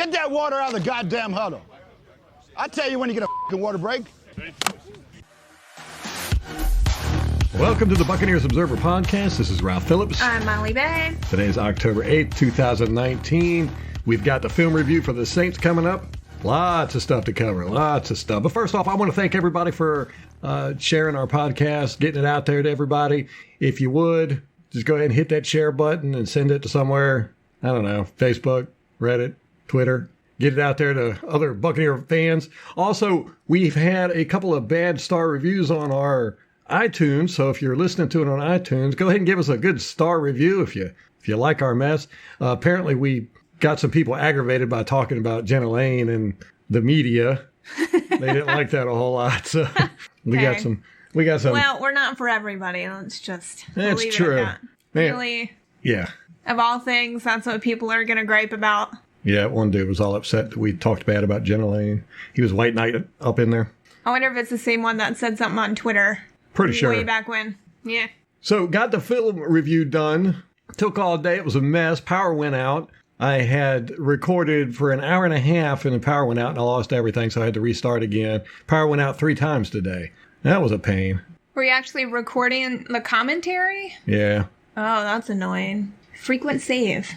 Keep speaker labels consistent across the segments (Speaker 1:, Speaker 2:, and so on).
Speaker 1: Get that water out of the goddamn huddle. I tell you when you get a fucking water break.
Speaker 2: Welcome to the Buccaneers Observer Podcast. This is Ralph Phillips.
Speaker 3: I'm Molly Bay.
Speaker 2: Today is October 8th, 2019. We've got the film review for the Saints coming up. Lots of stuff to cover, lots of stuff. But first off, I want to thank everybody for sharing our podcast, getting it out there to everybody. If you would, just go ahead and hit that share button and send it to somewhere, I don't know, Facebook, Reddit, Twitter. Get it out there to other Buccaneer fans. Also, we've had a couple of bad star reviews on our iTunes, so if you're listening to it on iTunes, go ahead and give us a good star review if you like our mess. Apparently, we got some people aggravated by talking about Jenna Lane and the media. They didn't like that a whole lot, so we got some.
Speaker 3: Well, we're not for everybody. Let's just
Speaker 2: That's
Speaker 3: leave
Speaker 2: true.
Speaker 3: it at that.
Speaker 2: Man,
Speaker 3: Really,
Speaker 2: yeah.
Speaker 3: of all things, that's what people are going to gripe about.
Speaker 2: Yeah, one dude was all upset that we talked bad about Jenna Lane. He was white knight up in there.
Speaker 3: I wonder if it's the same one that said something on Twitter.
Speaker 2: Pretty sure.
Speaker 3: Way back when. Yeah.
Speaker 2: So, got the film review done. Took all day. It was a mess. Power went out. I had recorded for an hour and a half, and the power went out, and I lost everything, so I had to restart again. Power went out 3 times today. That was a pain.
Speaker 3: Were you actually recording the commentary?
Speaker 2: Yeah.
Speaker 3: Oh, that's annoying. Frequent save.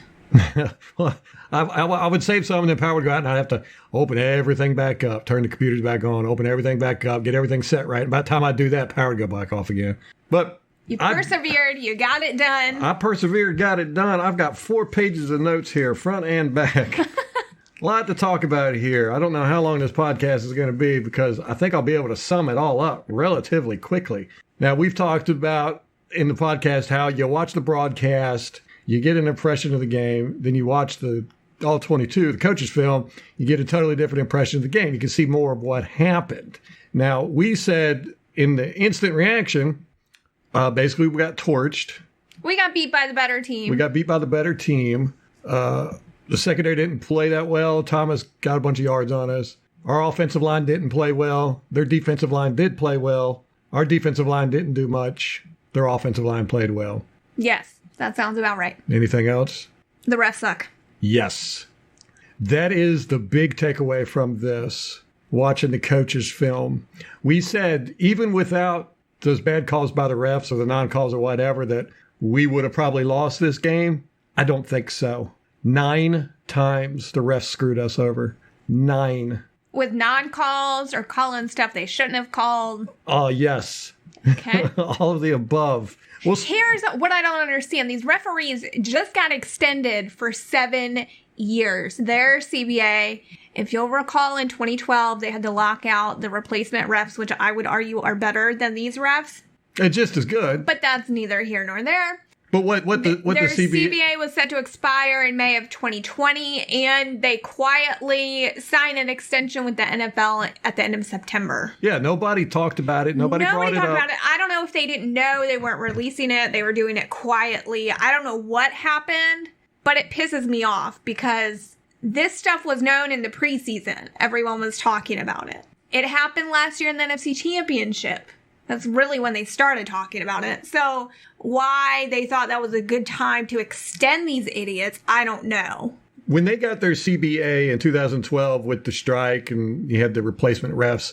Speaker 2: Well, I would save some, and then power would go out, and I'd have to open everything back up, turn the computers back on, open everything back up, get everything set right. By the time I do that, power would go back off again. But
Speaker 3: You persevered. You got it done.
Speaker 2: I persevered, got it done. I've got 4 pages of notes here, front and back. A lot to talk about here. I don't know how long this podcast is going to be because I think I'll be able to sum it all up relatively quickly. Now, we've talked about in the podcast how you watch the broadcast, you get an impression of the game, then you watch the all 22, the coach's film, you get a totally different impression of the game. You can see more of what happened. Now, we said in the instant reaction, basically we got torched.
Speaker 3: We got beat by the better team.
Speaker 2: The secondary didn't play that well. Thomas got a bunch of yards on us. Our offensive line didn't play well. Their defensive line did play well. Our defensive line didn't do much. Their offensive line played well.
Speaker 3: Yes, that sounds about right.
Speaker 2: Anything else?
Speaker 3: The refs suck.
Speaker 2: Yes. That is the big takeaway from this, watching the coach's film. We said, even without those bad calls by the refs or the non-calls or whatever, that we would have probably lost this game. I don't think so. 9 times the refs screwed us over. 9.
Speaker 3: With non-calls or calling stuff they shouldn't have called.
Speaker 2: Oh, yes.
Speaker 3: Okay.
Speaker 2: All of the above. Well,
Speaker 3: Here's what I don't understand. These referees just got extended for 7 years. Their CBA, if you'll recall, in 2012, they had to lock out the replacement refs, which I would argue are better than these refs.
Speaker 2: it's just as good.
Speaker 3: But that's neither here nor there.
Speaker 2: But what the
Speaker 3: Their
Speaker 2: CBA...
Speaker 3: CBA was set to expire in May of 2020, and they quietly signed an extension with the NFL at the end of September.
Speaker 2: Yeah, nobody talked about it. Nobody brought it
Speaker 3: talked
Speaker 2: up.
Speaker 3: about it. I don't know if they didn't know they weren't releasing it. They were doing it quietly. I don't know what happened, but it pisses me off because this stuff was known in the preseason. Everyone was talking about it. It happened last year in the NFC Championship. That's really when they started talking about it. So why they thought that was a good time to extend these idiots, I don't know.
Speaker 2: When they got their CBA in 2012 with the strike and you had the replacement refs,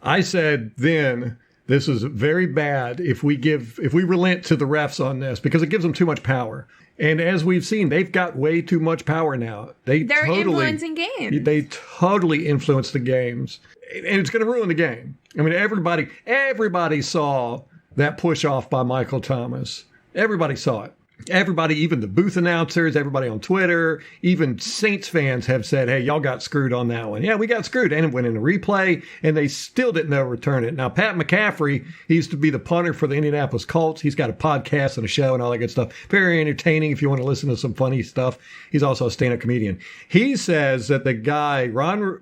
Speaker 2: I said then this is very bad if we relent to the refs on this because it gives them too much power. And as we've seen, they've got way too much power now. They're
Speaker 3: influencing games.
Speaker 2: They totally influence the games. And it's going to ruin the game. I mean, everybody saw that push off by Michael Thomas. Everybody saw it. Everybody, even the booth announcers, everybody on Twitter, even Saints fans have said, hey, y'all got screwed on that one. Yeah, we got screwed. And it went in a replay, and they still didn't overturn it. Now, Pat McCaffrey, he used to be the punter for the Indianapolis Colts. He's got a podcast and a show and all that good stuff. Very entertaining if you want to listen to some funny stuff. He's also a stand-up comedian. He says that the guy, Alberto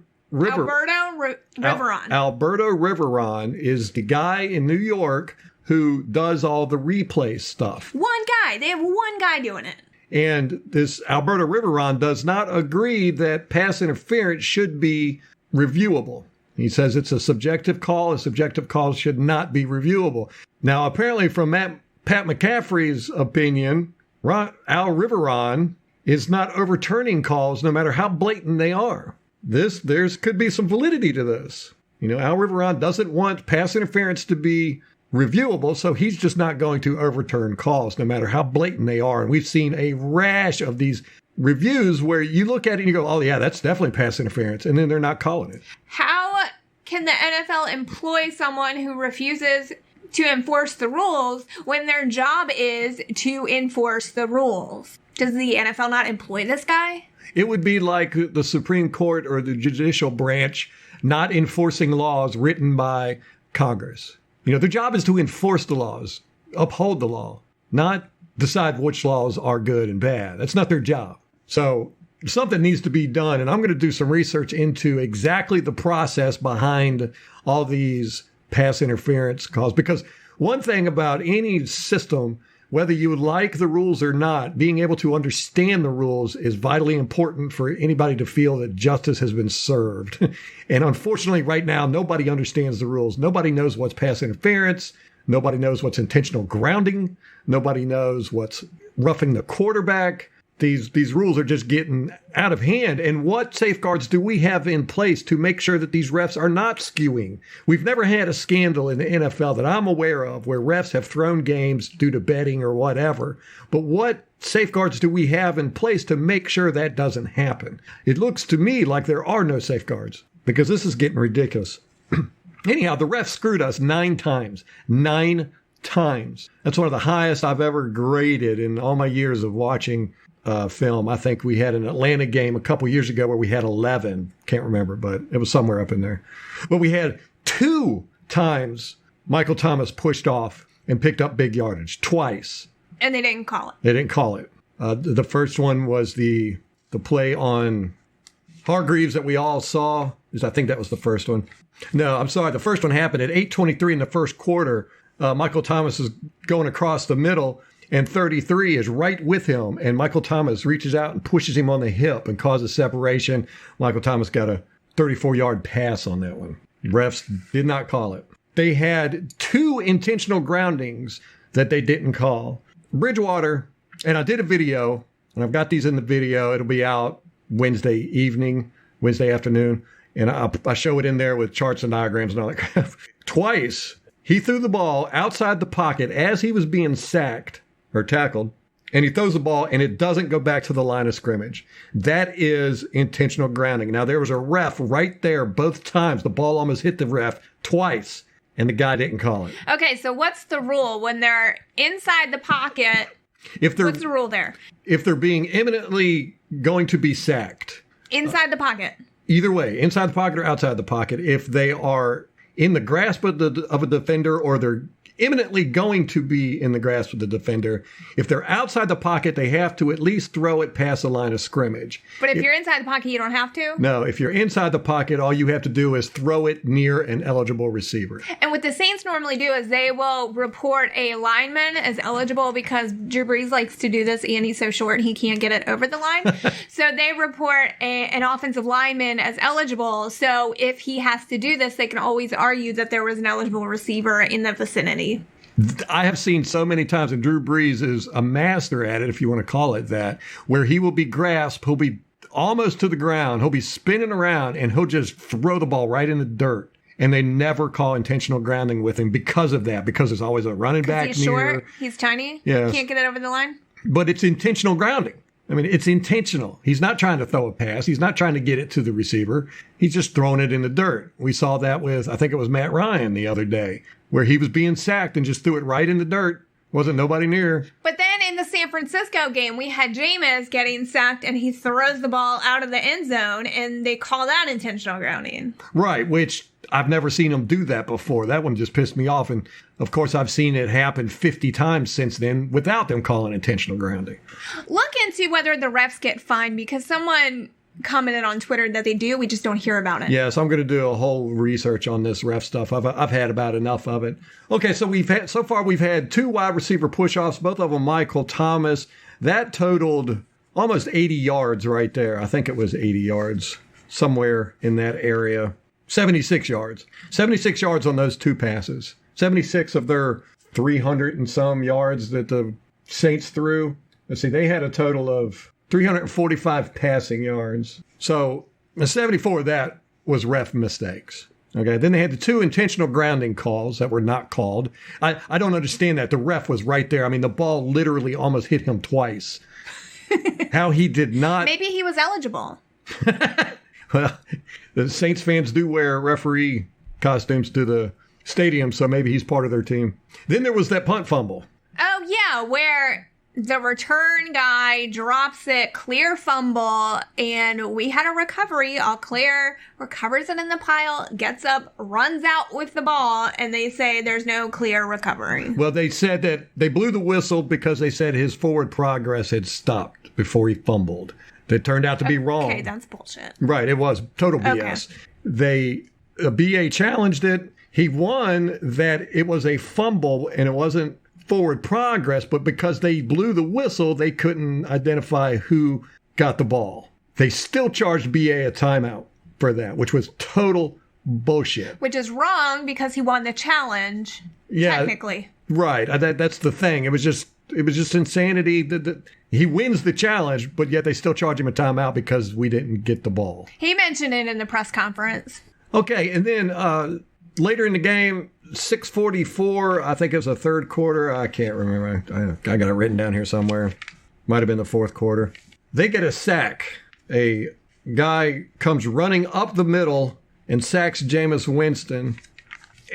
Speaker 2: Riveron is the guy in New York who does all the replay stuff.
Speaker 3: One guy. They have one guy doing it.
Speaker 2: And this Alberto Riveron does not agree that pass interference should be reviewable. He says it's a subjective call. A subjective call should not be reviewable. Now, apparently from Pat McCaffrey's opinion, Al Riveron is not overturning calls no matter how blatant they are. There's could be some validity to this. Al Riveron doesn't want pass interference to be reviewable, so he's just not going to overturn calls no matter how blatant they are. And we've seen a rash of these reviews where you look at it and you go, oh yeah, that's definitely pass interference, and then they're not calling it.
Speaker 3: How can the NFL employ someone who refuses to enforce the rules when their job is to enforce the rules? Does the NFL not employ this guy?
Speaker 2: It would be like the Supreme Court or the judicial branch not enforcing laws written by Congress. Their job is to enforce the laws, uphold the law, not decide which laws are good and bad. That's not their job. So something needs to be done, and I'm going to do some research into exactly the process behind all these pass interference calls. Because one thing about any system, whether you like the rules or not, being able to understand the rules is vitally important for anybody to feel that justice has been served. And unfortunately, right now, nobody understands the rules. Nobody knows what's pass interference. Nobody knows what's intentional grounding. Nobody knows what's roughing the quarterback. These rules are just getting out of hand. And what safeguards do we have in place to make sure that these refs are not skewing? We've never had a scandal in the NFL that I'm aware of where refs have thrown games due to betting or whatever. But what safeguards do we have in place to make sure that doesn't happen? It looks to me like there are no safeguards because this is getting ridiculous. Anyhow, the refs screwed us 9 times. 9 times. That's one of the highest I've ever graded in all my years of watching film. I think we had an Atlanta game a couple years ago where we had 11. Can't remember, but it was somewhere up in there. But we had 2 times Michael Thomas pushed off and picked up big yardage. Twice.
Speaker 3: And they didn't call it.
Speaker 2: They didn't call it. The first one was the play on Hargreaves that we all saw. I think that was the first one. No, I'm sorry. The first one happened at 8:23 in the first quarter. Michael Thomas is going across the middle, and 33 is right with him. And Michael Thomas reaches out and pushes him on the hip and causes separation. Michael Thomas got a 34-yard pass on that one. Refs did not call it. They had 2 intentional groundings that they didn't call. Bridgewater, and I did a video, and I've got these in the video. It'll be out Wednesday afternoon. And I show it in there with charts and diagrams and all that crap. Twice, he threw the ball outside the pocket as he was being sacked or tackled, and he throws the ball, and it doesn't go back to the line of scrimmage. That is intentional grounding. Now, there was a ref right there both times. The ball almost hit the ref twice, and the guy didn't call it.
Speaker 3: Okay, so what's the rule when they're inside the pocket? What's the rule there? If
Speaker 2: they're being imminently going to be sacked.
Speaker 3: Inside the pocket.
Speaker 2: Either way, inside the pocket or outside the pocket. If they are in the grasp of a defender, or they're imminently going to be in the grasp of the defender, if they're outside the pocket, they have to at least throw it past the line of scrimmage.
Speaker 3: But if you're inside the pocket, you don't have to?
Speaker 2: No, if you're inside the pocket, all you have to do is throw it near an eligible receiver.
Speaker 3: And what the Saints normally do is they will report a lineman as eligible because Drew Brees likes to do this and he's so short he can't get it over the line. So they report an offensive lineman as eligible. So if he has to do this, they can always argue that there was an eligible receiver in the vicinity.
Speaker 2: I have seen so many times, and Drew Brees is a master at it, if you want to call it that, where he will be grasped, he'll be almost to the ground, he'll be spinning around, and he'll just throw the ball right in the dirt. And they never call intentional grounding with him because of that, because there's always a running back
Speaker 3: he's
Speaker 2: near.
Speaker 3: Short, he's tiny,
Speaker 2: yes.
Speaker 3: Can't get it over the line.
Speaker 2: But it's intentional grounding. I mean, it's intentional. He's not trying to throw a pass. He's not trying to get it to the receiver. He's just throwing it in the dirt. We saw that with, I think it was Matt Ryan the other day, where he was being sacked and just threw it right in the dirt. Wasn't nobody near.
Speaker 3: But then in the San Francisco game, we had Jameis getting sacked, and he throws the ball out of the end zone, and they call that intentional grounding.
Speaker 2: Right, which I've never seen him do that before. That one just pissed me off. And, of course, I've seen it happen 50 times since then without them calling intentional grounding.
Speaker 3: Look into whether the refs get fined, because someone commented on Twitter that they do. We just don't hear about it.
Speaker 2: Yeah, so I'm going to do a whole research on this ref stuff. I've had about enough of it. Okay, so we've had 2 wide receiver push-offs, both of them Michael Thomas. That totaled almost 80 yards right there. I think it was 80 yards, somewhere in that area. 76 yards. 76 yards on those 2 passes. 76 of their 300 and some yards that the Saints threw. Let's see, they had a total of 345 passing yards. So 74 of that was ref mistakes. Okay, then they had the 2 intentional grounding calls that were not called. I don't understand that. The ref was right there. I mean, the ball literally almost hit him twice. How he did not.
Speaker 3: Maybe he was eligible.
Speaker 2: Well, the Saints fans do wear referee costumes to the stadium, so maybe he's part of their team. Then there was that punt fumble.
Speaker 3: Oh, yeah, where the return guy drops it, clear fumble, and we had a recovery. All clear, recovers it in the pile, gets up, runs out with the ball, and they say there's no clear recovery.
Speaker 2: Well, they said that they blew the whistle because they said his forward progress had stopped before he fumbled. That turned out to be wrong.
Speaker 3: Okay, that's bullshit.
Speaker 2: Right, it was total BS.
Speaker 3: Okay.
Speaker 2: BA challenged it. He won that it was a fumble and it wasn't forward progress, but because they blew the whistle, they couldn't identify who got the ball. They still charged BA a timeout for that, which was total bullshit.
Speaker 3: Which is wrong because he won the challenge, technically.
Speaker 2: Right. That's the thing. It was just insanity. He wins the challenge, but yet they still charge him a timeout because we didn't get the ball.
Speaker 3: He mentioned it in the press conference.
Speaker 2: Okay, and then later in the game, 6:44, I think it was the third quarter. I can't remember. I got it written down here somewhere. Might have been the fourth quarter. They get a sack. A guy comes running up the middle and sacks Jameis Winston.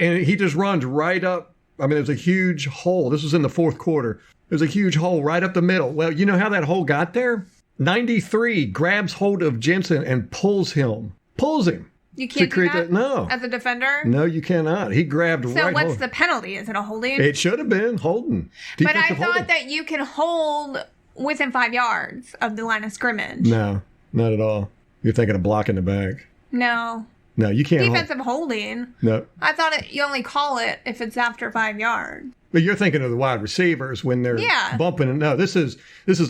Speaker 2: And he just runs right up. I mean, there's a huge hole. This was in the fourth quarter. There's a huge hole right up the middle. Well, you know how that hole got there? 93 grabs hold of Jensen and pulls him. Pulls him.
Speaker 3: You can't do that?
Speaker 2: No.
Speaker 3: As a defender?
Speaker 2: No, you cannot. He grabbed
Speaker 3: So what's the penalty? Is it a holding?
Speaker 2: It should have been holding.
Speaker 3: But I thought that you can hold within 5 yards of the line of scrimmage.
Speaker 2: No, not at all. You're thinking of blocking the back.
Speaker 3: No.
Speaker 2: No, you can't.
Speaker 3: Defensive holding.
Speaker 2: No.
Speaker 3: I thought you only call it if it's after 5 yards.
Speaker 2: But you're thinking of the wide receivers when they're bumping. No, this is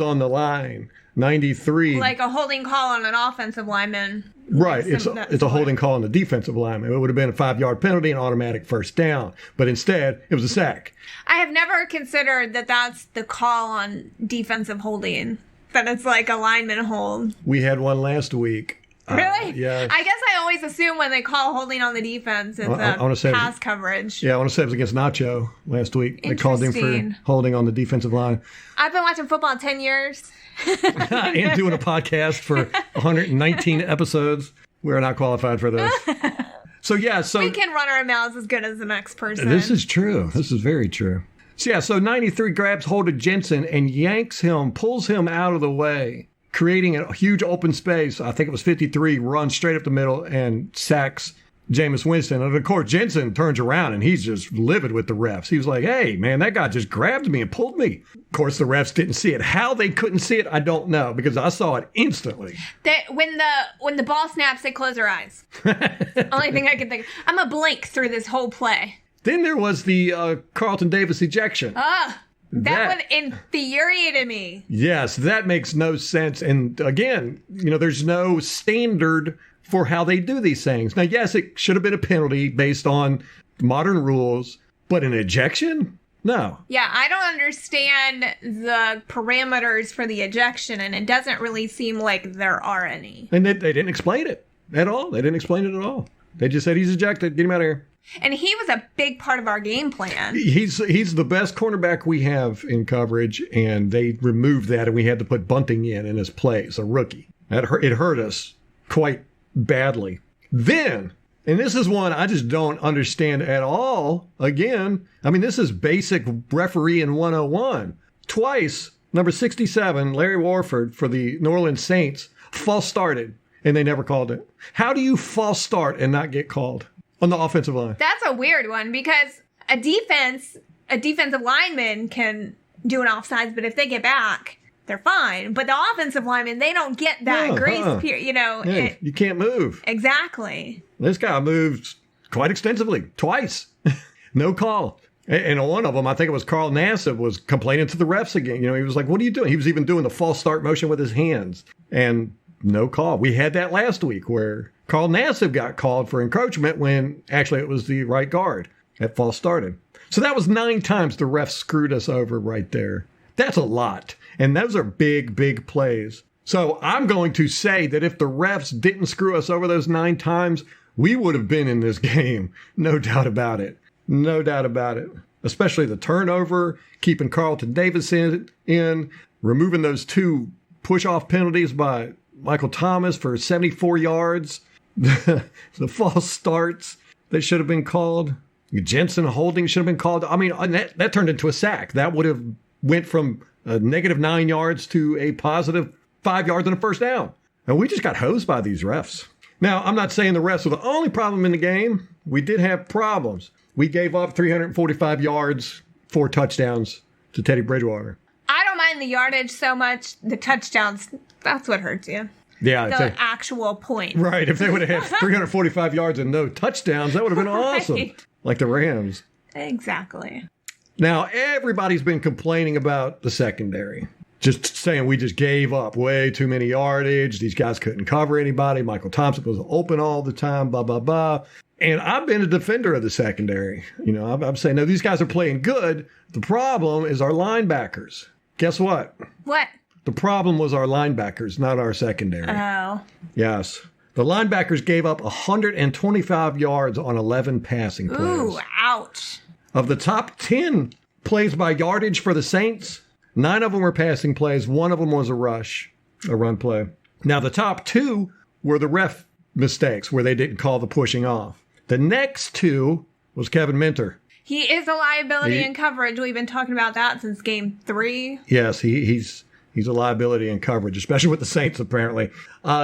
Speaker 2: on the line. 93.
Speaker 3: Like a holding call on an offensive lineman.
Speaker 2: Right. It's a holding call on the defensive lineman. It would have been a 5-yard penalty and automatic first down. But instead, it was a sack.
Speaker 3: I have never considered that that's the call on defensive holding. That it's like a lineman hold.
Speaker 2: We had one last week.
Speaker 3: Really?
Speaker 2: Yeah.
Speaker 3: I guess I always assume when they call holding on the defense, it's pass coverage.
Speaker 2: Yeah, I want to say it was against Nacho last week. They called him for holding on the defensive line.
Speaker 3: I've been watching football 10 years.
Speaker 2: And doing a podcast for 119 episodes. We're not qualified for this. So
Speaker 3: we can run our mouths as good as the next person.
Speaker 2: This is true. This is very true. So 93 grabs hold of Jensen and yanks him, pulls him out of the way, creating a huge open space. I think it was 53, runs straight up the middle and sacks Jameis Winston. And of course, Jensen turns around and he's just livid with the refs. He was like, hey, man, that guy just grabbed me and pulled me. Of course, the refs didn't see it. How they couldn't see it, I don't know, because I saw it instantly.
Speaker 3: When the ball snaps, they close their eyes. Only thing I can think of. I'm a blink through this whole play.
Speaker 2: Then there was the Carlton Davis ejection.
Speaker 3: That one infuriated me.
Speaker 2: Yes, that makes no sense. And again, there's no standard for how they do these things. Now, yes, it should have been a penalty based on modern rules, but an ejection? No.
Speaker 3: Yeah, I don't understand the parameters for the ejection, and it doesn't really seem like there are any.
Speaker 2: And they didn't explain it at all. They didn't explain it at all. They just said he's ejected. Get him out of here.
Speaker 3: And he was a big part of our game plan.
Speaker 2: He's the best cornerback we have in coverage, and they removed that, and we had to put Bunting in his place, a rookie. It hurt us quite badly. Then, and this is one I just don't understand at all. Again, I mean, this is basic refereeing 101. Twice, number 67, Larry Warford for the New Orleans Saints, false started, and they never called it. How do you false start and not get called on the offensive line?
Speaker 3: That's a weird one because a defensive lineman can do an offsides, but if they get back, they're fine. But the offensive linemen, they don't get that grace period.
Speaker 2: You can't move.
Speaker 3: Exactly.
Speaker 2: This guy moved quite extensively, twice. No call. And one of them, I think it was Carl Nassib, was complaining to the refs again. He was like, what are you doing? He was even doing the false start motion with his hands. And no call. We had that last week where Carl Nassib got called for encroachment when actually it was the right guard that false started. So that was 9 times the refs screwed us over right there. That's a lot. And those are big, big plays. So I'm going to say that if the refs didn't screw us over those 9 times, we would have been in this game. No doubt about it. No doubt about it. Especially the turnover, keeping Carlton Davis in, removing those 2 push-off penalties by Michael Thomas for 74 yards, the false starts that should have been called, Jensen holding should have been called. I mean, that turned into a sack. That would have went from a negative 9 yards to a positive 5 yards and a first down. And we just got hosed by these refs. Now, I'm not saying the refs were the only problem in the game. We did have problems. We gave up 345 yards, 4 touchdowns to Teddy Bridgewater.
Speaker 3: I don't mind the yardage so much. The touchdowns, that's what hurts you.
Speaker 2: Yeah.
Speaker 3: The actual point.
Speaker 2: Right. If they would have had 345 yards and no touchdowns, that would have been awesome. Right. Like the Rams.
Speaker 3: Exactly.
Speaker 2: Now, everybody's been complaining about the secondary. Just saying we just gave up way too many yardage. These guys couldn't cover anybody. Michael Thompson was open all the time, blah, blah, blah. And I've been a defender of the secondary. You know, I'm saying, no, these guys are playing good. The problem is our linebackers. Guess what?
Speaker 3: What?
Speaker 2: The problem was our linebackers, not our secondary.
Speaker 3: Oh.
Speaker 2: Yes. The linebackers gave up 125 yards on 11 passing plays.
Speaker 3: Ooh, ouch.
Speaker 2: Of the top 10 plays by yardage for the Saints, 9 of them were passing plays. 1 of them was a run play. Now, the top 2 were the ref mistakes where they didn't call the pushing off. The next 2 was Kevin Minter.
Speaker 3: He is a liability in coverage. We've been talking about that since game 3.
Speaker 2: Yes, he's a liability in coverage, especially with the Saints, apparently.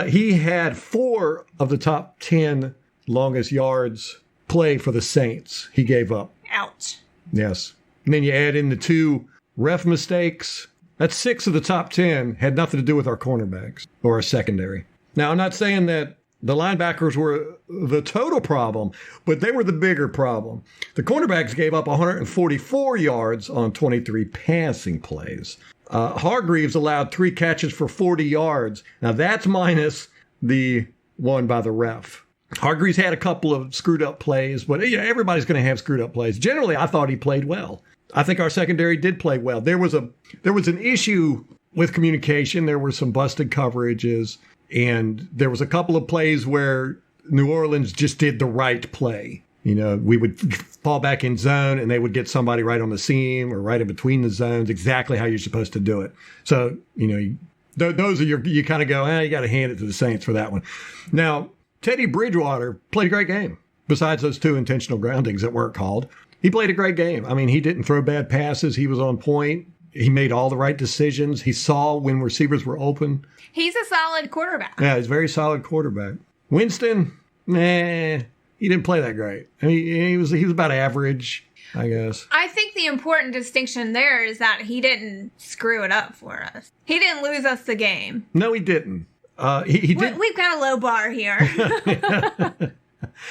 Speaker 2: He had 4 of the top 10 longest yards play for the Saints. He gave up.
Speaker 3: Ouch.
Speaker 2: Yes. And then you add in the 2 ref mistakes. That's 6 of the top 10 had nothing to do with our cornerbacks or our secondary. Now, I'm not saying that the linebackers were the total problem, but they were the bigger problem. The cornerbacks gave up 144 yards on 23 passing plays. Hargreaves allowed 3 catches for 40 yards. Now, that's minus the one by the ref. Hargreaves had a couple of screwed up plays, but everybody's going to have screwed up plays. Generally, I thought he played well. I think our secondary did play well. There was an issue with communication. There were some busted coverages, and there was a couple of plays where New Orleans just did the right play. You know, we would fall back in zone, and they would get somebody right on the seam or right in between the zones, exactly how you're supposed to do it. So, you know, those are you kind of go, you got to hand it to the Saints for that one. Now, Teddy Bridgewater played a great game, besides those 2 intentional groundings that weren't called. He played a great game. I mean, he didn't throw bad passes. He was on point. He made all the right decisions. He saw when receivers were open.
Speaker 3: He's a solid quarterback.
Speaker 2: Yeah, he's a very solid quarterback. Winston, he didn't play that great. I mean, he was about average, I guess.
Speaker 3: I think the important distinction there is that he didn't screw it up for us. He didn't lose us the game.
Speaker 2: No, he didn't. He did.
Speaker 3: We've got a low bar here.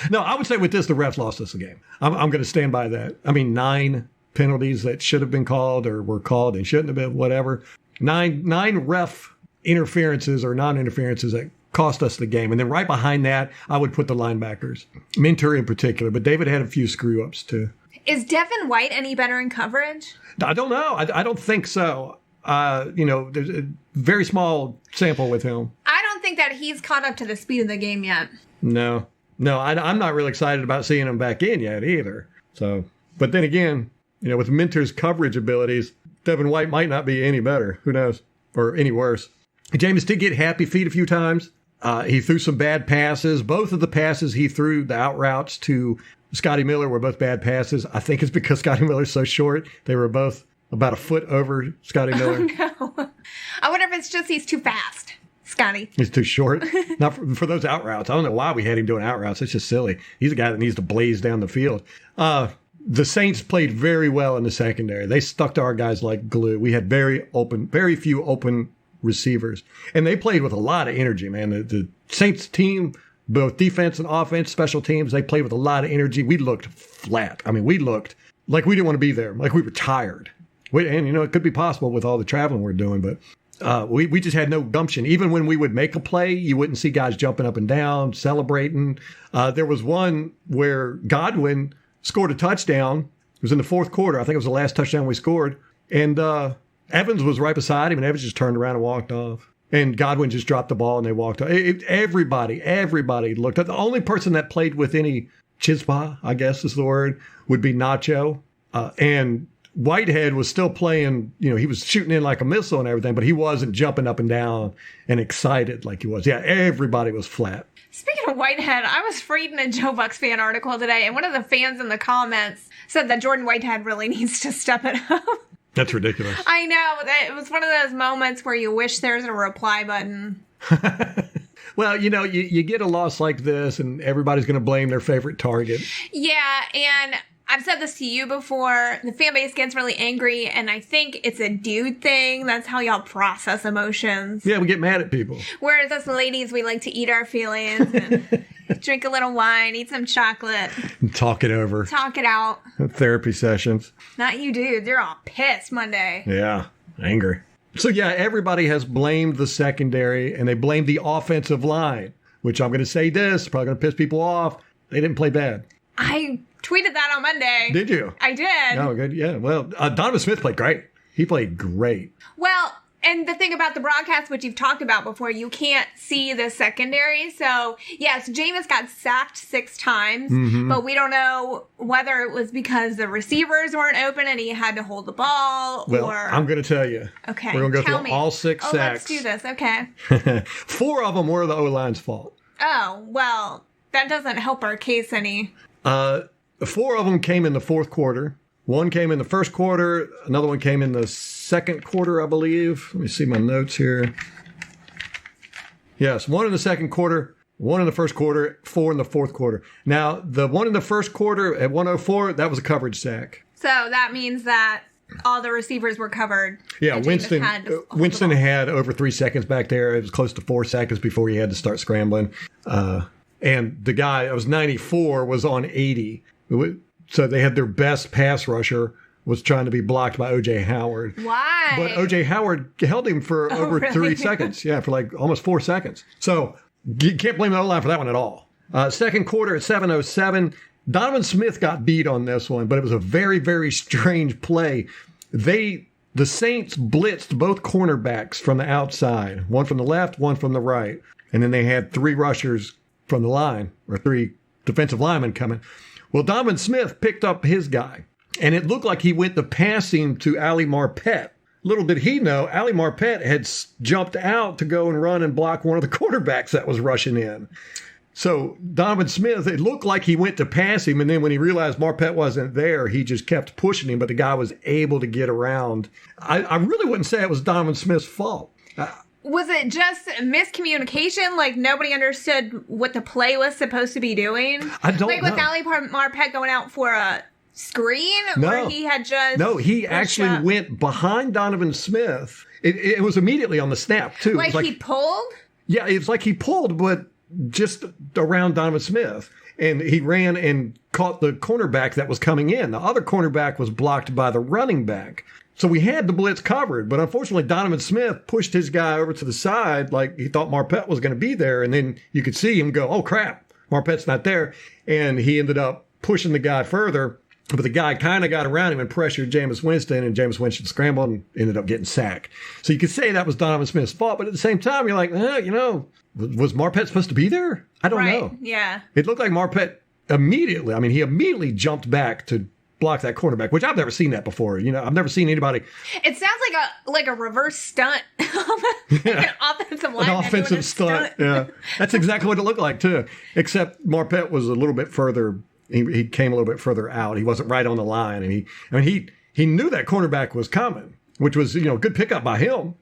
Speaker 2: No, I would say with this, the refs lost us the game. I'm going to stand by that. I mean, 9 penalties that should have been called or were called and shouldn't have been, whatever. 9 ref interferences or non-interferences that cost us the game. And then right behind that, I would put the linebackers, Minter in particular. But David had a few screw-ups, too.
Speaker 3: Is Devin White any better in coverage?
Speaker 2: I don't know. I don't think so. There's a very small sample with him.
Speaker 3: I don't think that he's caught up to the speed of the game yet.
Speaker 2: No, I'm not really excited about seeing him back in yet either. So, but then again, with Minter's coverage abilities, Devin White might not be any better. Who knows? Or any worse. Jameis did get happy feet a few times. He threw some bad passes. Both of the passes he threw, the out routes to Scotty Miller, were both bad passes. I think it's because Scotty Miller's so short. They were both about a foot over Scotty Miller.
Speaker 3: Oh, no. I wonder if it's just he's too fast, Scotty.
Speaker 2: He's too short. Not for those out routes. I don't know why we had him doing out routes. It's just silly. He's a guy that needs to blaze down the field. The Saints played very well in the secondary. They stuck to our guys like glue. We had very few open receivers. And they played with a lot of energy, man. The Saints team, both defense and offense, special teams, they played with a lot of energy. We looked flat. I mean, we looked like we didn't want to be there, like we were tired. And, it could be possible with all the traveling we're doing, but we just had no gumption. Even when we would make a play, you wouldn't see guys jumping up and down, celebrating. There was one where Godwin scored a touchdown. It was in the fourth quarter. I think it was the last touchdown we scored. And Evans was right beside him, and Evans just turned around and walked off. And Godwin just dropped the ball and they walked. Everybody looked at the only person that played with any chispa, I guess is the word, would be Nacho. And Whitehead was still playing, he was shooting in like a missile and everything, but he wasn't jumping up and down and excited like he was. Yeah, everybody was flat.
Speaker 3: Speaking of Whitehead, I was reading a Joe Bucks fan article today, and one of the fans in the comments said that Jordan Whitehead really needs to step it up.
Speaker 2: That's ridiculous.
Speaker 3: I know. It was one of those moments where you wish there's a reply button.
Speaker 2: Well, you get a loss like this, and everybody's going to blame their favorite target.
Speaker 3: Yeah, and I've said this to you before. The fan base gets really angry, and I think it's a dude thing. That's how y'all process emotions.
Speaker 2: Yeah, we get mad at people.
Speaker 3: Whereas us ladies, we like to eat our feelings and drink a little wine, eat some chocolate.
Speaker 2: And talk it over.
Speaker 3: Talk it out.
Speaker 2: Therapy sessions.
Speaker 3: Not you dudes. You're all pissed Monday.
Speaker 2: Yeah, angry. So, yeah, everybody has blamed the secondary, and they blamed the offensive line, which I'm going to say this, probably going to piss people off. They didn't play bad.
Speaker 3: I tweeted that on Monday.
Speaker 2: Did you?
Speaker 3: I did.
Speaker 2: Oh, good. Yeah. Well, Donovan Smith played great. He played great.
Speaker 3: Well, and the thing about the broadcast, which you've talked about before, you can't see the secondary. So, yes, Jameis got sacked 6 times, but we don't know whether it was because the receivers weren't open and he had to hold the ball or...
Speaker 2: I'm going to tell you.
Speaker 3: Okay.
Speaker 2: We're going to go through all 6 sacks.
Speaker 3: Let's do this. Okay.
Speaker 2: 4 of them were the O-line's fault.
Speaker 3: Oh, well, that doesn't help our case any.
Speaker 2: 4 of them came in the fourth quarter. 1 came in the first quarter. Another one came in the second quarter, I believe. Let me see my notes here. Yes, 1 in the second quarter, 1 in the first quarter, 4 in the fourth quarter. Now, the 1 in the first quarter at 104, that was a coverage sack.
Speaker 3: So that means that all the receivers were covered.
Speaker 2: Yeah, Winston had over 3 seconds back there. It was close to 4 seconds before he had to start scrambling. And the guy, it was 94, was on 80. So they had their best pass rusher was trying to be blocked by O.J. Howard.
Speaker 3: Why?
Speaker 2: But O.J. Howard held him for over 3 seconds. Yeah, for like almost 4 seconds. So you can't blame the O-line for that one at all. Second quarter at 7:07, Donovan Smith got beat on this one, but it was a very, very strange play. The Saints blitzed both cornerbacks from the outside, one from the left, one from the right. And then they had 3 rushers from the line, or 3 defensive linemen coming. Well, Donovan Smith picked up his guy, and it looked like he went to pass him to Ali Marpet. Little did he know, Ali Marpet had jumped out to go and run and block one of the quarterbacks that was rushing in. So Donovan Smith, it looked like he went to pass him, and then when he realized Marpet wasn't there, he just kept pushing him, but the guy was able to get around. I really wouldn't say it was Donovan Smith's fault.
Speaker 3: Was it just miscommunication? Like nobody understood what the play was supposed to be doing?
Speaker 2: I don't know.
Speaker 3: Like with Ali Marpet going out for a screen?
Speaker 2: No.
Speaker 3: Or he had just...
Speaker 2: No, he actually went behind Donovan Smith. It was immediately on the snap, too.
Speaker 3: Like he pulled?
Speaker 2: Yeah, it was like he pulled, but just around Donovan Smith. And he ran and caught the cornerback that was coming in. The other cornerback was blocked by the running back. So we had the blitz covered, but unfortunately Donovan Smith pushed his guy over to the side like he thought Marpet was going to be there, and then you could see him go, oh crap, Marpet's not there, and he ended up pushing the guy further, but the guy kind of got around him and pressured Jameis Winston, and Jameis Winston scrambled and ended up getting sacked. So you could say that was Donovan Smith's fault, but at the same time, you're like, was Marpet supposed to be there? I don't know.
Speaker 3: Yeah.
Speaker 2: It looked like Marpet he immediately jumped back to block that cornerback, which I've never seen that before. I've never seen anybody.
Speaker 3: It sounds like a reverse stunt. Like an offensive line.
Speaker 2: An offensive stunt. Yeah. That's exactly what it looked like, too. Except Marpet was a little bit further. He came a little bit further out. He wasn't right on the line. And he knew that cornerback was coming, which was, good pickup by him.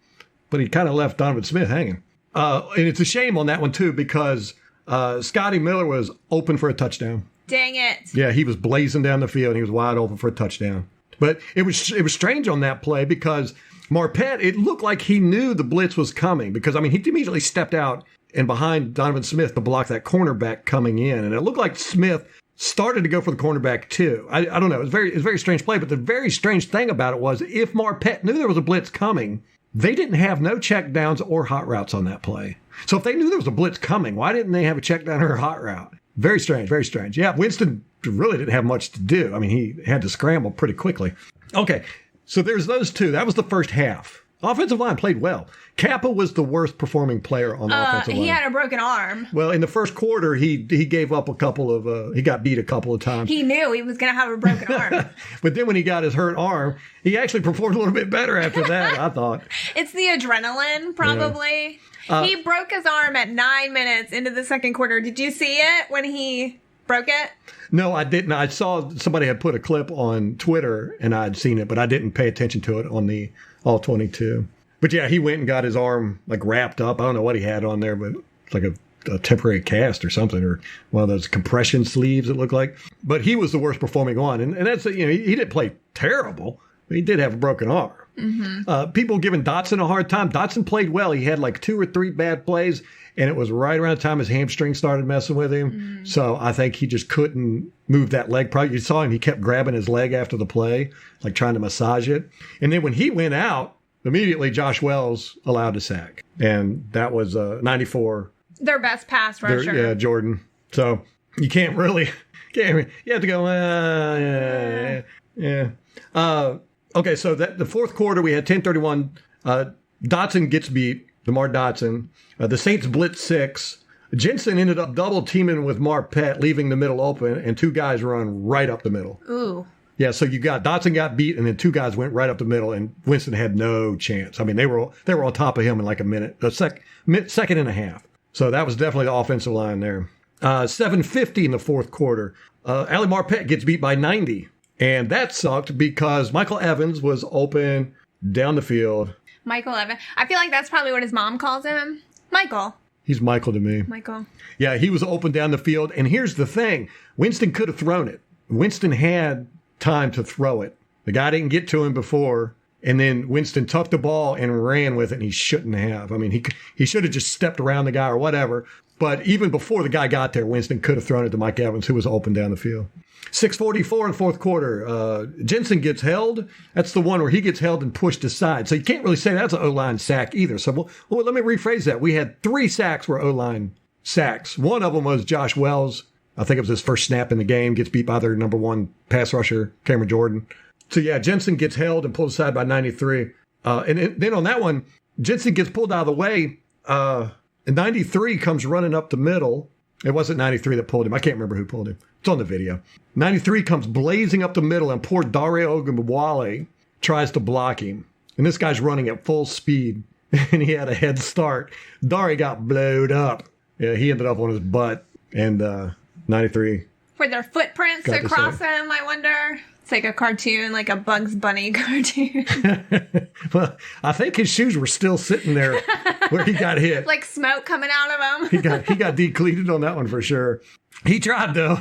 Speaker 2: But he kind of left Donovan Smith hanging. And it's a shame on that one, too, because Scotty Miller was open for a touchdown.
Speaker 3: Dang it.
Speaker 2: Yeah, he was blazing down the field, and he was wide open for a touchdown. But it was strange on that play because Marpet, it looked like he knew the blitz was coming because, he immediately stepped out and behind Donovan Smith to block that cornerback coming in. And it looked like Smith started to go for the cornerback, too. I don't know. It was a very strange play. But the very strange thing about it was if Marpet knew there was a blitz coming, they didn't have no check downs or hot routes on that play. So if they knew there was a blitz coming, why didn't they have a check down or a hot route? Very strange, very strange. Yeah, Winston really didn't have much to do. He had to scramble pretty quickly. Okay, so there's those 2. That was the first half. Offensive line played well. Kappa was the worst performing player on the offensive line.
Speaker 3: He had a broken arm.
Speaker 2: Well, in the first quarter, he gave up a couple of, he got beat a couple of times.
Speaker 3: He knew he was going to have a broken arm.
Speaker 2: But then when he got his hurt arm, he actually performed a little bit better after that, I thought.
Speaker 3: It's the adrenaline, probably. Yeah. He broke his arm at 9 minutes into the second quarter. Did you see it when he broke it?
Speaker 2: No, I didn't. I saw somebody had put a clip on Twitter, and I'd seen it, but I didn't pay attention to it on the All-22. But yeah, he went and got his arm like wrapped up. I don't know what he had on there, but it's like a temporary cast or something, or one of those compression sleeves it looked like. But he was the worst performing one, and that's, he didn't play terrible, but he did have a broken arm. Mm-hmm. People giving Dotson a hard time. Dotson played well. He had like 2 or 3 bad plays, and it was right around the time his hamstring started messing with him. Mm-hmm. So I think he just couldn't move that leg. Probably you saw him. He kept grabbing his leg after the play, like trying to massage it. And then when he went out, immediately Josh Wells allowed a sack, and that was 94.
Speaker 3: Their best pass rusher.
Speaker 2: Yeah, Jordan. So you you have to go, yeah. Okay, so the fourth quarter, we had 10-31. Dotson gets beat, DeMar Dotson. The Saints blitz 6. Jensen ended up double teaming with Marpet, leaving the middle open, and 2 guys run right up the middle.
Speaker 3: Ooh.
Speaker 2: Yeah, so Dotson got beat, and then 2 guys went right up the middle, and Winston had no chance. I mean, they were on top of him in like second and a half. So that was definitely the offensive line there. 7:50 in the fourth quarter. Ali Marpet gets beat by 90, and that sucked because Michael Evans was open down the field.
Speaker 3: Michael Evans. I feel like that's probably what his mom calls him. Michael.
Speaker 2: He's Michael to me.
Speaker 3: Michael.
Speaker 2: Yeah, he was open down the field, and here's the thing. Winston could have thrown it. Winston had time to throw it. The guy didn't get to him before, and then Winston tucked the ball and ran with it, and he shouldn't have. I mean, he should have just stepped around the guy or whatever. But even before the guy got there, Winston could have thrown it to Mike Evans, who was open down the field. 6:44 in the fourth quarter. Jensen gets held. That's the one where he gets held and pushed aside. So you can't really say that's an O-line sack either. So well, let me rephrase that. We had 3 sacks were O-line sacks. One of them was Josh Wells. I think it was his first snap in the game. Gets beat by their number 1 pass rusher, Cameron Jordan. So yeah, Jensen gets held and pulled aside by 93. And then on that one, Jensen gets pulled out of the way. And 93 comes running up the middle. It wasn't 93 that pulled him. I can't remember who pulled him. It's on the video. 93 comes blazing up the middle, and poor Dare Ogunbowale tries to block him. And this guy's running at full speed, and he had a head start. Dare got blowed up. Yeah, he ended up on his butt, and 93.
Speaker 3: Were there footprints across him, I wonder? It's like a cartoon, like a Bugs Bunny cartoon.
Speaker 2: Well, I think his shoes were still sitting there where he got hit.
Speaker 3: Like smoke coming out of him.
Speaker 2: He got decleated on that one for sure. He tried, though.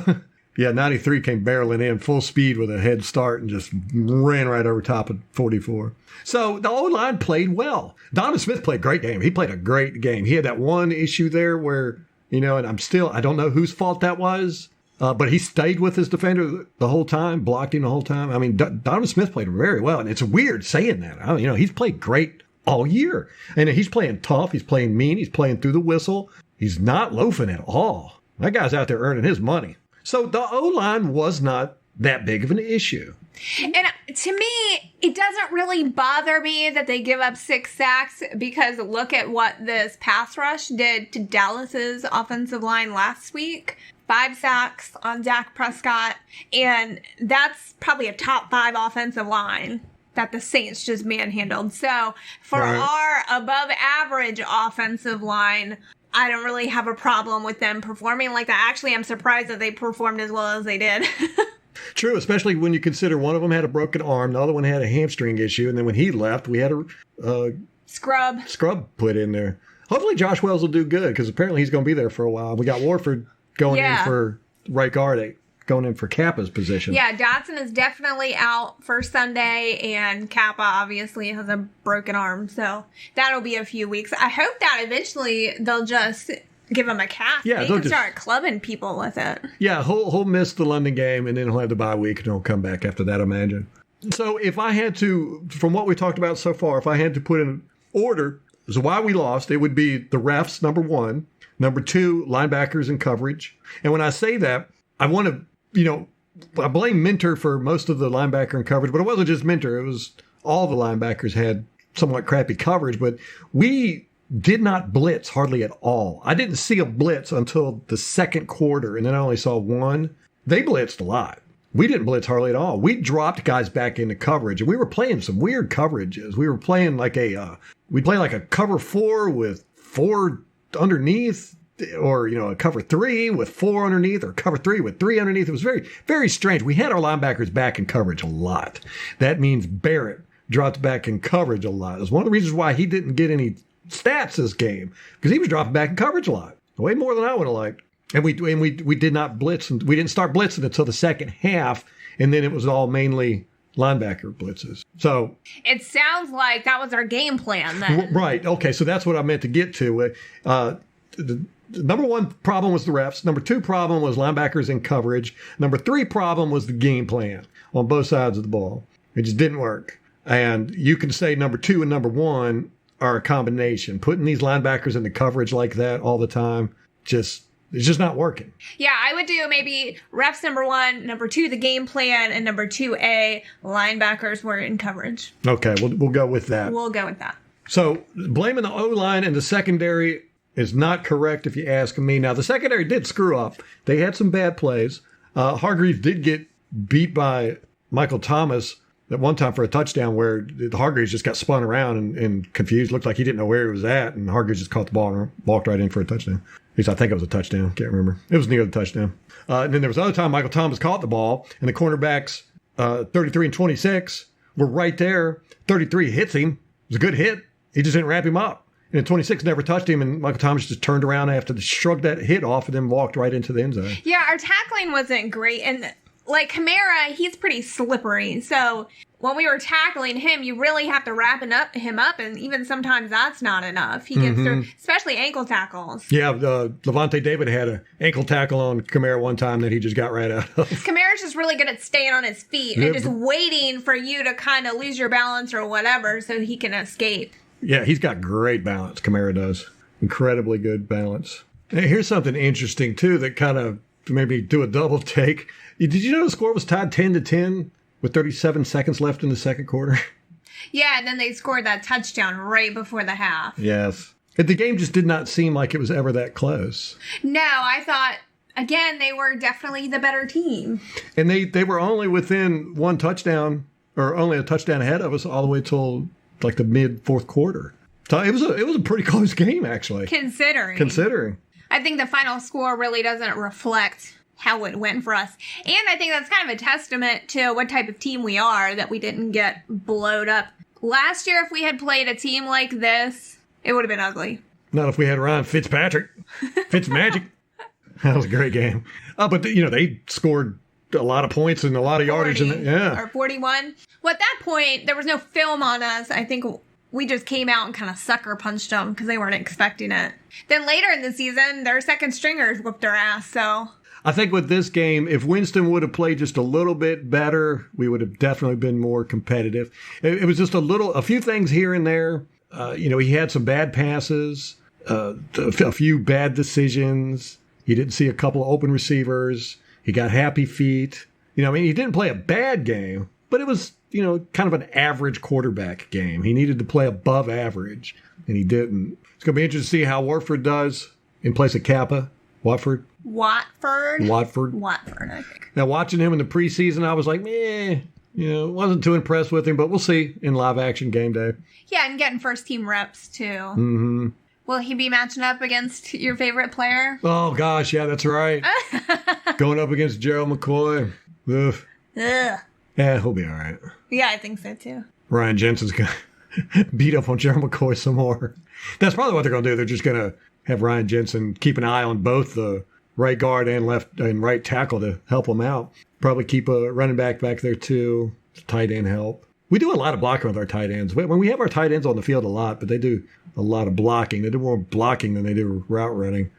Speaker 2: Yeah, 93 came barreling in full speed with a head start and just ran right over top of 44. So the O-line played well. Donovan Smith played a great game. He played a great game. He had that one issue there where, and I don't know whose fault that was. But he stayed with his defender the whole time, blocked him the whole time. I mean, Donovan Smith played very well, and it's weird saying that. He's played great all year, and he's playing tough. He's playing mean. He's playing through the whistle. He's not loafing at all. That guy's out there earning his money. So the O-line was not that big of an issue.
Speaker 3: And to me, it doesn't really bother me that they give up 6 sacks because look at what this pass rush did to Dallas's offensive line last week. 5 sacks on Dak Prescott, and that's probably a top 5 offensive line that the Saints just manhandled. So for our above average offensive line, I don't really have a problem with them performing like that. Actually, I'm surprised that they performed as well as they did.
Speaker 2: True, especially when you consider one of them had a broken arm, the other one had a hamstring issue, and then when he left, we had a scrub put in there. Hopefully Josh Wells will do good, because apparently he's going to be there for a while. We got Warford going in for right guard, going in for Kappa's position.
Speaker 3: Yeah, Dotson is definitely out for Sunday, and Kappa obviously has a broken arm, so that'll be a few weeks. I hope that eventually they'll just give him a cast. Yeah, they can start clubbing people with it.
Speaker 2: Yeah, he'll miss the London game, and then he'll have the bye week, and he'll come back after that, I imagine. So if I had to, from what we talked about so far, if I had to put in order as why we lost, it would be the refs, number 1. Number 2, linebackers and coverage. And when I say that, I want to, I blame Minter for most of the linebacker and coverage, but it wasn't just Minter. It was all the linebackers had somewhat crappy coverage, but we did not blitz hardly at all. I didn't see a blitz until the second quarter, and then I only saw one. They blitzed a lot. We didn't blitz hardly at all. We dropped guys back into coverage, and we were playing some weird coverages. We were playing like we'd play like a cover 4 with 4 underneath, or, a cover 3 with 4 underneath, or cover 3 with 3 underneath. It was very, very strange. We had our linebackers back in coverage a lot. That means Barrett dropped back in coverage a lot. It was one of the reasons why he didn't get any stats this game, because he was dropping back in coverage a lot, way more than I would have liked. And we did not blitz, and we didn't start blitzing until the second half, and then it was all mainly linebacker blitzes. So
Speaker 3: it sounds like that was our game plan then.
Speaker 2: Right. Okay. So that's what I meant to get to. The number one problem was the refs. Number 2 problem was linebackers in coverage. Number 3 problem was the game plan on both sides of the ball. It just didn't work. And you can say number 2 and number 1 are a combination. Putting these linebackers in the coverage like that all the time, it's just not working.
Speaker 3: Yeah, I would do maybe refs number 1, number 2, the game plan, and number 2A, linebackers were in coverage.
Speaker 2: Okay, we'll go with that.
Speaker 3: We'll go with that.
Speaker 2: So blaming the O-line and the secondary is not correct if you ask me. Now, the secondary did screw up. They had some bad plays. Hargreaves did get beat by Michael Thomas at one time for a touchdown where the Hargreaves just got spun around and confused. Looked like he didn't know where he was at, and Hargreaves just caught the ball and walked right in for a touchdown. At least I think it was a touchdown. Can't remember. It was near the touchdown. And then there was another time Michael Thomas caught the ball, and the cornerbacks, 33 and 26, were right there. 33 hits him. It was a good hit. He just didn't wrap him up. And 26 never touched him, and Michael Thomas just turned around after to shrug that hit off and then walked right into the end zone.
Speaker 3: Yeah, our tackling wasn't great. And like Kamara, he's pretty slippery. So when we were tackling him, you really have to wrap him up, and even sometimes that's not enough. He gets through, especially ankle tackles.
Speaker 2: Yeah, Levante David had an ankle tackle on Kamara one time that he just got right out of.
Speaker 3: Kamara's just really good at staying on his feet and just waiting for you to kind of lose your balance or whatever so he can escape.
Speaker 2: Yeah, he's got great balance, Kamara does. Incredibly good balance. And here's something interesting, too, that kind of made me do a double take. Did you know the score was tied 10-10 with 37 seconds left in the second quarter?
Speaker 3: Yeah, and then they scored that touchdown right before the half.
Speaker 2: Yes. The game just did not seem like it was ever that close.
Speaker 3: No, I thought, again, they were definitely the better team.
Speaker 2: And they were only within one touchdown, or only a touchdown ahead of us all the way till like the mid-fourth quarter. So it was a pretty close game, actually. Considering. I
Speaker 3: think the final score really doesn't reflect how it went for us. And I think that's kind of a testament to what type of team we are, that we didn't get blowed up. Last year, if we had played a team like this, it would have been ugly.
Speaker 2: Not if we had Ryan Fitzpatrick. Fitzmagic. That was a great game. But, they scored a lot of points and a lot of yardage.
Speaker 3: Or 41. Well, at that point, there was no film on us. I think we just came out and kind of sucker punched them because they weren't expecting it. Then later in the season, their second stringers whooped their ass, so...
Speaker 2: I think with this game, if Winston would have played just a little bit better, we would have definitely been more competitive. It was just a few things here and there. He had some bad passes, a few bad decisions. He didn't see a couple of open receivers. He got happy feet. He didn't play a bad game, but it was, kind of an average quarterback game. He needed to play above average, and he didn't. It's going to be interesting to see how Warford does in place of Kappa. Watford, I think. Now, watching him in the preseason, I was like, wasn't too impressed with him, but we'll see in live action game day.
Speaker 3: Yeah, and getting first team reps, too.
Speaker 2: Mm-hmm.
Speaker 3: Will he be matching up against your favorite player?
Speaker 2: Oh, gosh, yeah, that's right. Going up against Gerald McCoy. Ugh. Yeah, he'll be all right.
Speaker 3: Yeah, I think so, too.
Speaker 2: Ryan Jensen's going to beat up on Gerald McCoy some more. That's probably what they're going to do. They're just going to have Ryan Jensen keep an eye on both the right guard and left and right tackle to help him out. Probably keep a running back there, too. Tight end help. We do a lot of blocking with our tight ends. When we have our tight ends on the field a lot, but they do a lot of blocking. They do more blocking than they do route running.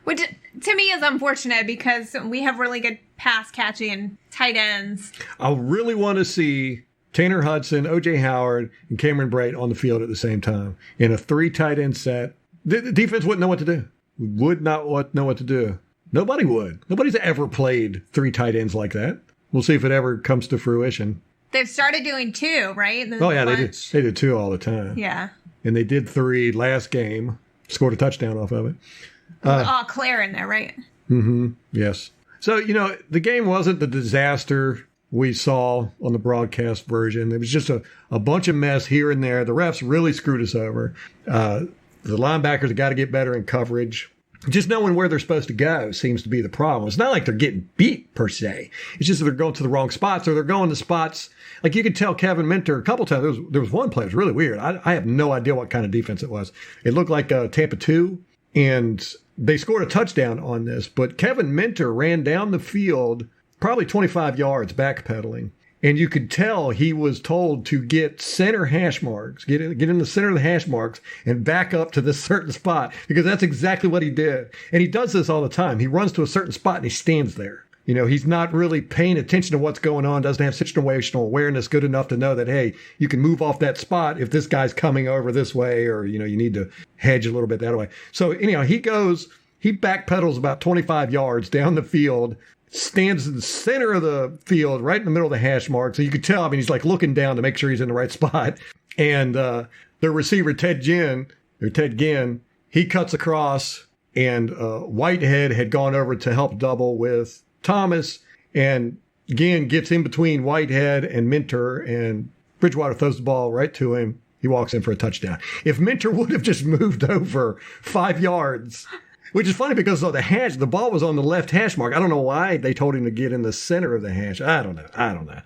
Speaker 3: Which, to me, is unfortunate because we have really good pass catching tight ends.
Speaker 2: I really want to see Tanner Hudson, O.J. Howard, and Cameron Brate on the field at the same time in a 3 tight end set. The defense wouldn't know what to do. Would not know what to do. Nobody would. Nobody's ever played 3 tight ends like that. We'll see if it ever comes to fruition.
Speaker 3: They've started doing 2, right?
Speaker 2: Oh, yeah, they did 2 all the time.
Speaker 3: Yeah.
Speaker 2: And they did 3 last game, scored a touchdown off of it.
Speaker 3: Claire in there, right?
Speaker 2: Mm-hmm. Yes. So, the game wasn't the disaster we saw on the broadcast version. It was just a bunch of mess here and there. The refs really screwed us over. The linebackers have got to get better in coverage. Just knowing where they're supposed to go seems to be the problem. It's not like they're getting beat, per se. It's just that they're going to the wrong spots, or they're going to spots. Like, you could tell Kevin Minter a couple times. There was one play that was really weird. I have no idea what kind of defense it was. It looked like Tampa 2, and they scored a touchdown on this. But Kevin Minter ran down the field probably 25 yards backpedaling. And you could tell he was told to get center hash marks, get in the center of the hash marks and back up to this certain spot, because that's exactly what he did. And he does this all the time. He runs to a certain spot and he stands there. He's not really paying attention to what's going on, doesn't have situational awareness good enough to know that, hey, you can move off that spot if this guy's coming over this way, or, you need to hedge a little bit that way. So anyhow, he backpedals about 25 yards down the field, stands in the center of the field, right in the middle of the hash mark. So you could tell, he's like looking down to make sure he's in the right spot. And the receiver, Ted Ginn, he cuts across, and Whitehead had gone over to help double with Thomas. And Ginn gets in between Whitehead and Minter, and Bridgewater throws the ball right to him. He walks in for a touchdown. If Minter would have just moved over 5 yards, which is funny because the ball was on the left hash mark. I don't know why they told him to get in the center of the hash. I don't know.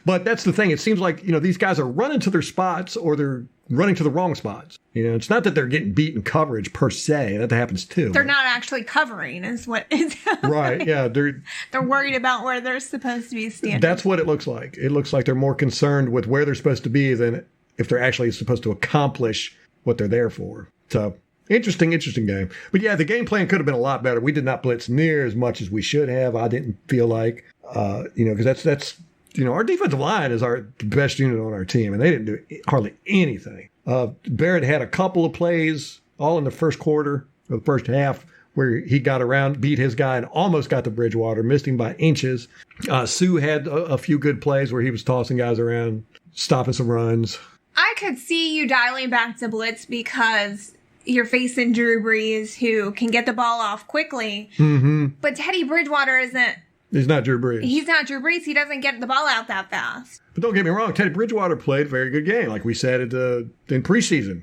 Speaker 2: But that's the thing. It seems like, these guys are running to their spots, or they're running to the wrong spots. It's not that they're getting beat in coverage per se. That happens too.
Speaker 3: They're not actually covering is what is
Speaker 2: right. Yeah. They're
Speaker 3: worried about where they're supposed to be standing.
Speaker 2: That's what it looks like. It looks like they're more concerned with where they're supposed to be than if they're actually supposed to accomplish what they're there for. So interesting game. But yeah, the game plan could have been a lot better. We did not blitz near as much as we should have. I didn't feel like, because that's our defensive line is the best unit on our team, and they didn't do hardly anything. Barrett had a couple of plays all in the first quarter of the first half where he got around, beat his guy, and almost got to Bridgewater, missed him by inches. Sue had a few good plays where he was tossing guys around, stopping some runs.
Speaker 3: I could see you dialing back to blitz because you're facing Drew Brees, who can get the ball off quickly. Mm-hmm. But Teddy Bridgewater isn't.
Speaker 2: He's not Drew Brees.
Speaker 3: He's not Drew Brees. He doesn't get the ball out that fast.
Speaker 2: But don't get me wrong. Teddy Bridgewater played a very good game, like we said in preseason.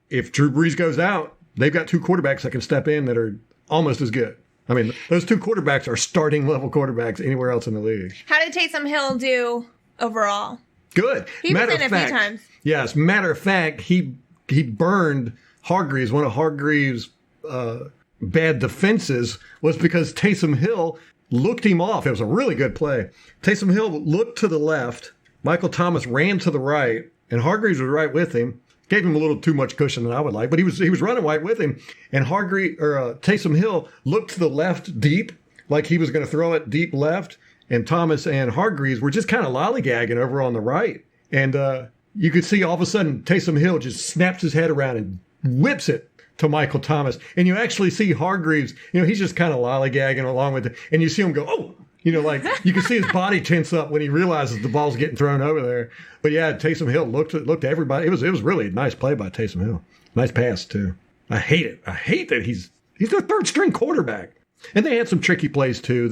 Speaker 2: If Drew Brees goes out, they've got 2 quarterbacks that can step in that are almost as good. Those 2 quarterbacks are starting level quarterbacks anywhere else in the league.
Speaker 3: How did Taysom Hill do overall?
Speaker 2: Good.
Speaker 3: He was in a few times.
Speaker 2: Yes. Matter of fact, he burned Hargreaves. One of Hargreaves' bad defenses was because Taysom Hill looked him off. It was a really good play. Taysom Hill looked to the left. Michael Thomas ran to the right, and Hargreaves was right with him. Gave him a little too much cushion than I would like, but he was running right with him. And Taysom Hill looked to the left deep, like he was going to throw it deep left. And Thomas and Hargreaves were just kind of lollygagging over on the right. And you could see all of a sudden Taysom Hill just snaps his head around and whips it to Michael Thomas. And you actually see Hargreaves, he's just kind of lollygagging along with it. And you see him go, oh, like you can see his body tense up when he realizes the ball's getting thrown over there. But yeah, Taysom Hill looked at everybody. It was really a nice play by Taysom Hill. Nice pass too. I hate it. I hate that he's their 3rd string quarterback. And they had some tricky plays too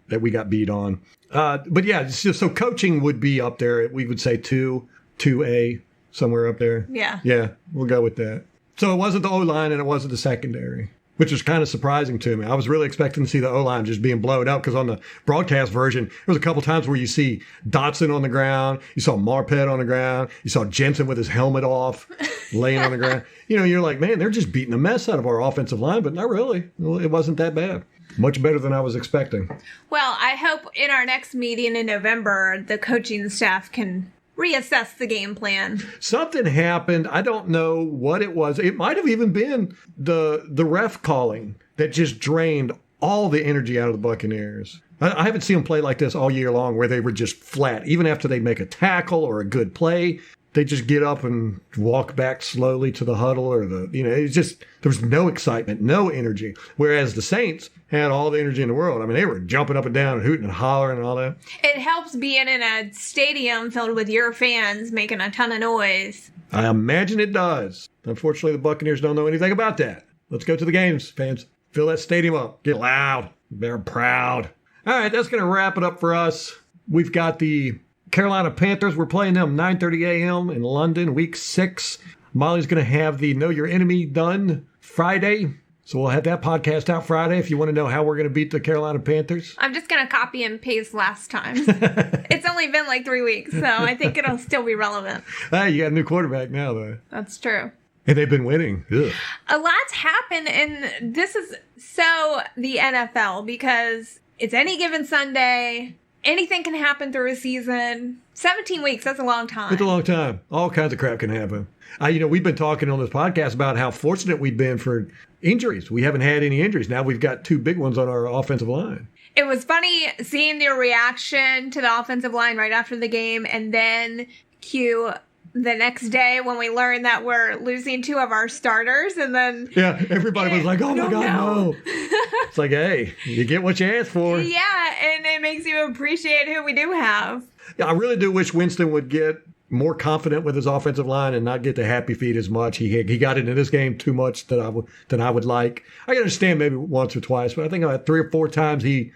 Speaker 2: that we got beat on. But yeah, so coaching would be up there. We would say 2A, somewhere up there.
Speaker 3: Yeah.
Speaker 2: Yeah, we'll go with that. So it wasn't the O-line and it wasn't the secondary, which was kind of surprising to me. I was really expecting to see the O-line just being blown up, because on the broadcast version, there was a couple times where you see Dotson on the ground, you saw Marpet on the ground, you saw Jensen with his helmet off, laying on the ground. You're like, man, they're just beating the mess out of our offensive line, but not really. It wasn't that bad. Much better than I was expecting.
Speaker 3: Well, I hope in our next meeting in November, the coaching staff can reassess the game plan.
Speaker 2: Something happened. I don't know what it was. It might have even been the ref calling that just drained all the energy out of the Buccaneers. I haven't seen them play like this all year long, where they were just flat. Even after they make a tackle or a good play, they just get up and walk back slowly to the huddle or it's just, there was no excitement, no energy. Whereas the Saints had all the energy in the world. I mean, they were jumping up and down and hooting and hollering and all that.
Speaker 3: It helps being in a stadium filled with your fans making a ton of noise.
Speaker 2: I imagine it does. Unfortunately, the Buccaneers don't know anything about that. Let's go to the games, fans. Fill that stadium up. Get loud. They're proud. All right, that's going to wrap it up for us. We've got the Carolina Panthers. We're playing them 9:30 a.m. in London, week 6. Molly's going to have the Know Your Enemy done Friday. So we'll have that podcast out Friday if you want to know how we're going to beat the Carolina Panthers.
Speaker 3: I'm just going to copy and paste last time. It's only been like 3 weeks, so I think it'll still be relevant.
Speaker 2: Hey, you got a new quarterback now, though.
Speaker 3: That's true.
Speaker 2: And they've been winning. Ugh.
Speaker 3: A lot's happened, and this is so the NFL because it's any given Sunday. Anything can happen through a season. 17 weeks, that's a long time.
Speaker 2: It's a long time. All kinds of crap can happen. We've been talking on this podcast about how fortunate we've been for injuries. We haven't had any injuries. Now we've got 2 big ones on our offensive line.
Speaker 3: It was funny seeing their reaction to the offensive line right after the game, and then cue the next day when we learned that we're losing 2 of our starters, and then
Speaker 2: everybody was like, oh my God, no. It's like, hey, you get what you asked for.
Speaker 3: Yeah, and it makes you appreciate who we do have.
Speaker 2: Yeah, I really do wish Winston would get more confident with his offensive line and not get the happy feet as much. He got into this game too much than I would like. I can understand maybe once or twice, but I think 3 or 4 times he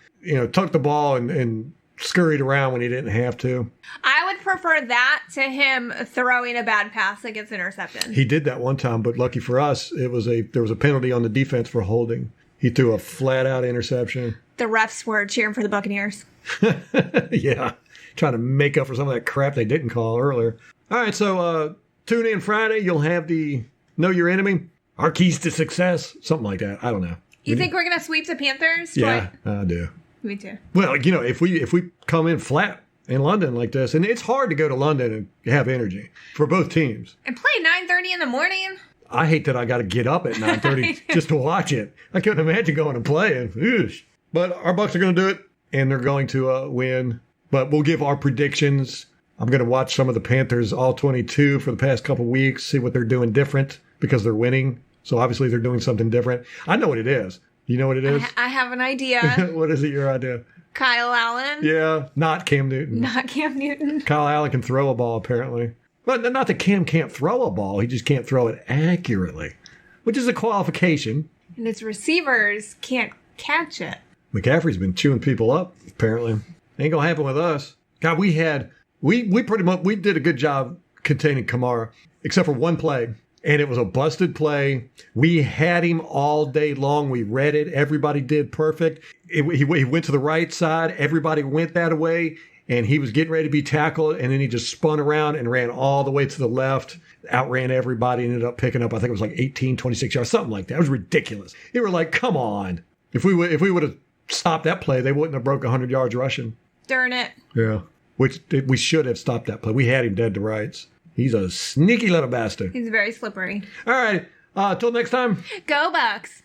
Speaker 2: tucked the ball and scurried around when he didn't have to.
Speaker 3: I would prefer that to him throwing a bad pass that gets intercepted.
Speaker 2: He did that one time, but lucky for us, there was a penalty on the defense for holding. He threw a flat-out interception.
Speaker 3: The refs were cheering for the Buccaneers.
Speaker 2: Yeah, trying to make up for some of that crap they didn't call earlier. All right, so tune in Friday. You'll have the Know Your Enemy, our keys to success, something like that. I don't know.
Speaker 3: You think we're going to sweep the Panthers?
Speaker 2: Yeah, I do.
Speaker 3: Me too.
Speaker 2: Well, if we come in flat in London like this, and it's hard to go to London and have energy for both teams.
Speaker 3: And play 9:30 in the morning.
Speaker 2: I hate that I got to get up at 9:30 just to watch it. I couldn't imagine going and playing. Oosh. But our Bucs are going to do it, and they're going to win. But we'll give our predictions. I'm going to watch some of the Panthers all 22 for the past couple weeks, see what they're doing different because they're winning. So obviously they're doing something different. I know what it is. You know what it is?
Speaker 3: I have an idea.
Speaker 2: What is it, your idea?
Speaker 3: Kyle Allen.
Speaker 2: Yeah, not Cam Newton.
Speaker 3: Not Cam Newton.
Speaker 2: Kyle Allen can throw a ball, apparently. But not that Cam can't throw a ball. He just can't throw it accurately, which is a qualification.
Speaker 3: And his receivers can't catch it.
Speaker 2: McCaffrey's been chewing people up, apparently. Ain't going to happen with us. God, we pretty much did a good job containing Kamara, except for one play. And it was a busted play. We had him all day long. We read it. Everybody did perfect. He went to the right side. Everybody went that way. And he was getting ready to be tackled. And then he just spun around and ran all the way to the left. Outran everybody. Ended up picking up, I think it was like 18, 26 yards, something like that. It was ridiculous. They were like, come on. If we would have stopped that play, they wouldn't have broke 100 yards rushing.
Speaker 3: Darn it.
Speaker 2: Yeah. Which we should have stopped that play. We had him dead to rights. He's a sneaky little bastard.
Speaker 3: He's very slippery.
Speaker 2: All right. Till next time.
Speaker 3: Go Bucks.